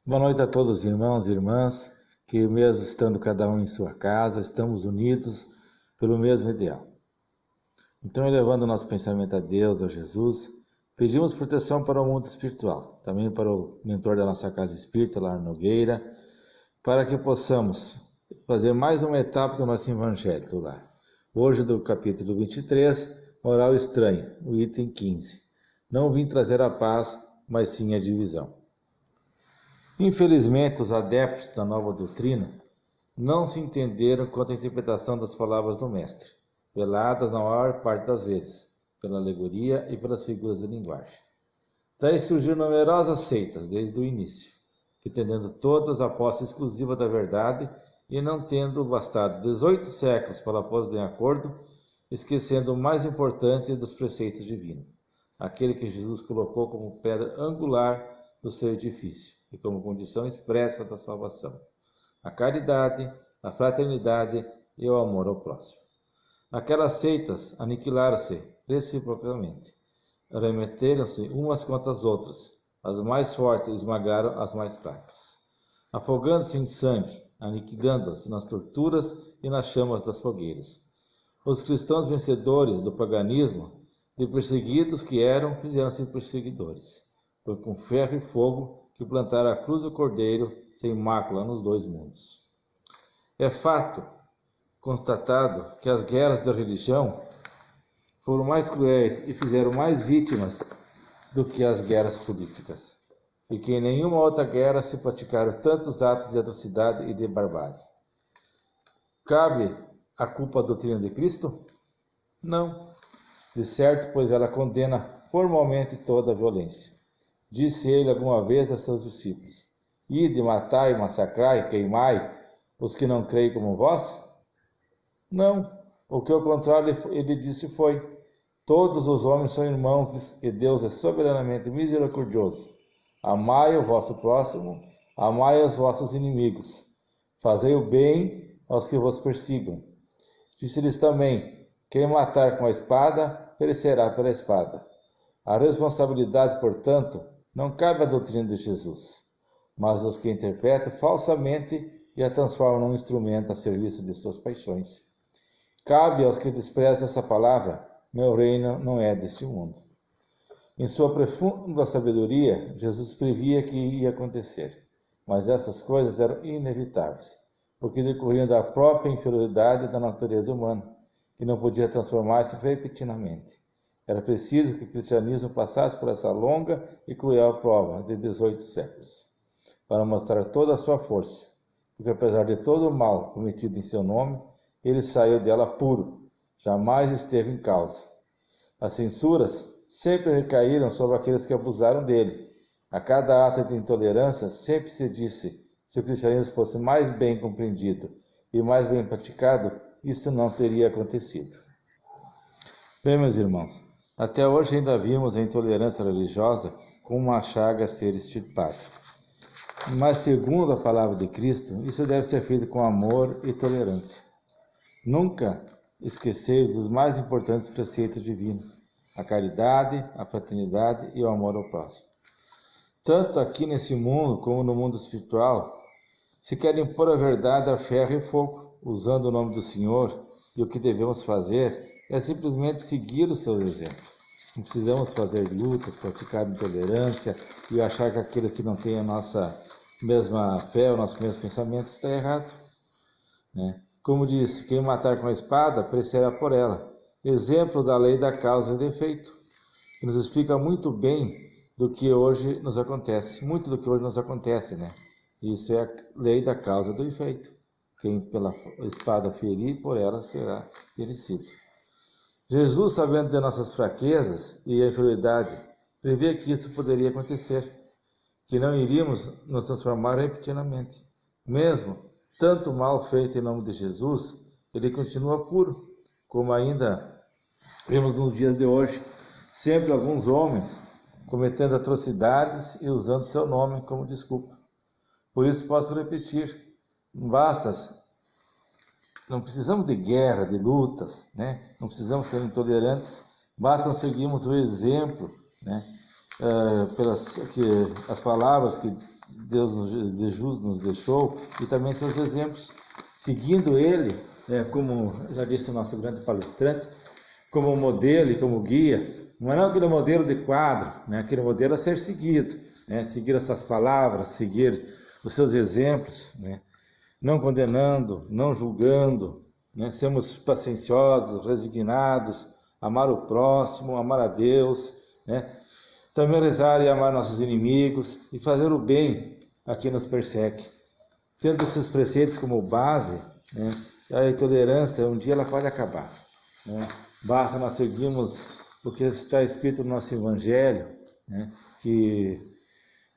Boa noite a todos, irmãos e irmãs, que mesmo estando cada um em sua casa, estamos unidos pelo mesmo ideal. Então, elevando nosso pensamento a Deus, a Jesus, pedimos proteção para o mundo espiritual, também para o mentor da nossa casa espírita, Lar Nogueira, para que possamos fazer mais uma etapa do nosso Evangelho do Lar. Hoje, do capítulo 23, Moral Estranha, o item 15. Não vim trazer a paz, mas sim a divisão. Infelizmente, os adeptos da nova doutrina não se entenderam quanto à interpretação das palavras do Mestre, veladas na maior parte das vezes, pela alegoria e pelas figuras de linguagem. Daí surgiram numerosas seitas desde o início, que tendendo todas a posse exclusiva da verdade e não tendo bastado 18 séculos para pôr em acordo, esquecendo o mais importante dos preceitos divinos, aquele que Jesus colocou como pedra angular do seu edifício e como condição expressa da salvação: a caridade, a fraternidade e o amor ao próximo. Aquelas seitas aniquilaram-se reciprocamente, remeteram-se umas contra as outras, as mais fortes esmagaram as mais fracas, afogando-se em sangue, aniquilando-se nas torturas e nas chamas das fogueiras. Os cristãos vencedores do paganismo, de perseguidos que eram, fizeram-se perseguidores. Foi com ferro e fogo que plantaram a cruz do Cordeiro sem mácula nos dois mundos. É fato constatado que as guerras da religião foram mais cruéis e fizeram mais vítimas do que as guerras políticas, e que em nenhuma outra guerra se praticaram tantos atos de atrocidade e de barbárie. Cabe a culpa à doutrina de Cristo? Não, de certo, pois ela condena formalmente toda a violência. Disse ele alguma vez a seus discípulos: Ide, matai, massacrai, queimai os que não creem como vós? Não, o que ao contrário ele disse foi: todos os homens são irmãos e Deus é soberanamente misericordioso. Amai o vosso próximo, amai os vossos inimigos, fazei o bem aos que vos persigam. Disse-lhes também: quem matar com a espada, perecerá pela espada. A responsabilidade, portanto, não cabe à doutrina de Jesus, mas aos que interpretam falsamente e a transformam num instrumento a serviço de suas paixões. Cabe aos que desprezam essa palavra: meu reino não é deste mundo. Em sua profunda sabedoria, Jesus previa que ia acontecer, mas essas coisas eram inevitáveis, porque decorriam da própria inferioridade da natureza humana, que não podia transformar-se repentinamente. Era preciso que o cristianismo passasse por essa longa e cruel prova de 18 séculos, para mostrar toda a sua força, porque apesar de todo o mal cometido em seu nome, ele saiu dela puro, jamais esteve em causa. As censuras sempre recaíram sobre aqueles que abusaram dele. A cada ato de intolerância sempre se disse: se o cristianismo fosse mais bem compreendido e mais bem praticado, isso não teria acontecido. Bem, meus irmãos, até hoje ainda vimos a intolerância religiosa como uma chaga a ser extirpada. Mas, segundo a palavra de Cristo, isso deve ser feito com amor e tolerância. Nunca esqueceis dos mais importantes preceitos divinos: a caridade, a fraternidade e o amor ao próximo. Tanto aqui nesse mundo como no mundo espiritual, se querem pôr a verdade a ferro e fogo, usando o nome do Senhor, e o que devemos fazer é simplesmente seguir o seu exemplo. Não precisamos fazer lutas, praticar intolerância e achar que aquele que não tem a nossa mesma fé, o nosso mesmo pensamento, está errado. Como disse, quem matar com a espada, perecerá por ela. Exemplo da lei da causa e do efeito, que nos explica muito bem do que hoje nos acontece. Muito do que hoje nos acontece, Isso é a lei da causa e do efeito. Quem pela espada ferir, por ela será perecido. Jesus, sabendo de nossas fraquezas e inferioridade, previa que isso poderia acontecer, que não iríamos nos transformar repentinamente. Mesmo tanto mal feito em nome de Jesus, ele continua puro, como ainda vemos nos dias de hoje, sempre alguns homens cometendo atrocidades e usando seu nome como desculpa. Por isso posso repetir: não precisamos de guerra, de lutas, Não precisamos ser intolerantes, basta seguirmos o exemplo, as palavras que Jesus nos deixou, e também seus exemplos, seguindo ele, como já disse o nosso grande palestrante, como modelo e como guia, não é aquele modelo de quadro, aquele modelo a ser seguido, seguir essas palavras, seguir os seus exemplos, não condenando, não julgando, sermos pacienciosos, resignados, amar o próximo, amar a Deus, também rezar e amar nossos inimigos e fazer o bem a quem nos persegue. Tendo esses preceitos como base, a intolerância, um dia ela pode acabar. Basta nós seguirmos o que está escrito no nosso Evangelho, que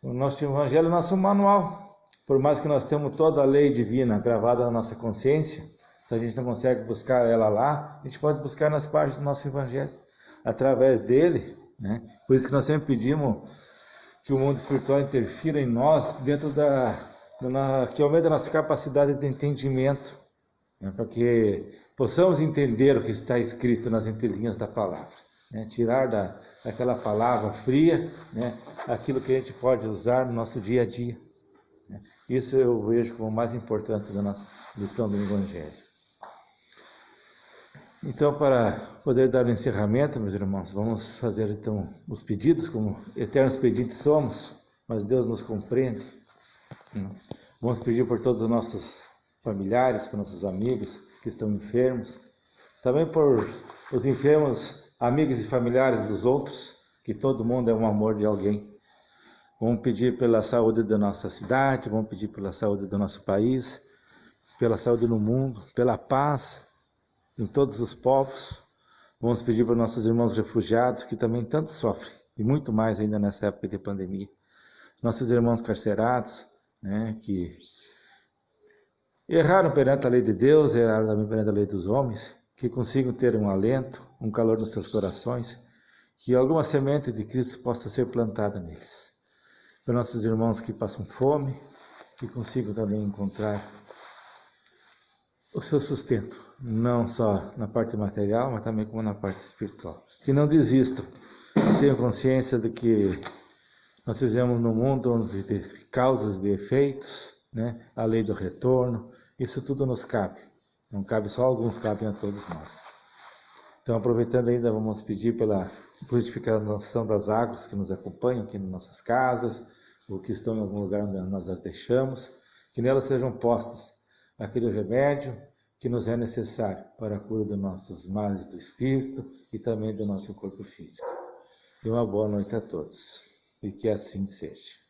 o nosso Evangelho é o nosso manual. Por mais que nós tenhamos toda a lei divina gravada na nossa consciência, se a gente não consegue buscar ela lá, a gente pode buscar nas páginas do nosso Evangelho. Através dele, por isso que nós sempre pedimos que o mundo espiritual interfira em nós dentro que aumente a nossa capacidade de entendimento, para que possamos entender o que está escrito nas entrelinhas da palavra, tirar daquela palavra fria, aquilo que a gente pode usar no nosso dia a dia. Isso eu vejo como o mais importante da nossa lição do Evangelho. Então, para poder dar o encerramento, meus irmãos, vamos fazer então os pedidos, como eternos pedintes somos, mas Deus nos compreende. Vamos pedir por todos os nossos familiares, por nossos amigos que estão enfermos, também por os enfermos, amigos e familiares dos outros, que todo mundo é um amor de alguém. Vamos pedir pela saúde da nossa cidade, vamos pedir pela saúde do nosso país, pela saúde no mundo, pela paz em todos os povos. Vamos pedir para nossos irmãos refugiados, que também tanto sofrem, e muito mais ainda nessa época de pandemia. Nossos irmãos carcerados, que erraram perante a lei de Deus, erraram também perante a lei dos homens, que consigam ter um alento, um calor nos seus corações, que alguma semente de Cristo possa ser plantada neles. Para nossos irmãos que passam fome, que consigam também encontrar o seu sustento, não só na parte material, mas também como na parte espiritual. Que não desistam, que tenham consciência de que nós vivemos num mundo de causas e de efeitos, a lei do retorno, isso tudo nos cabe. Não cabe só alguns, cabem a todos nós. Então, aproveitando ainda, vamos pedir pela purificação das águas que nos acompanham aqui nas nossas casas, ou que estão em algum lugar onde nós as deixamos, que nelas sejam postas aquele remédio que nos é necessário para a cura dos nossos males do espírito e também do nosso corpo físico. E uma boa noite a todos, e que assim seja.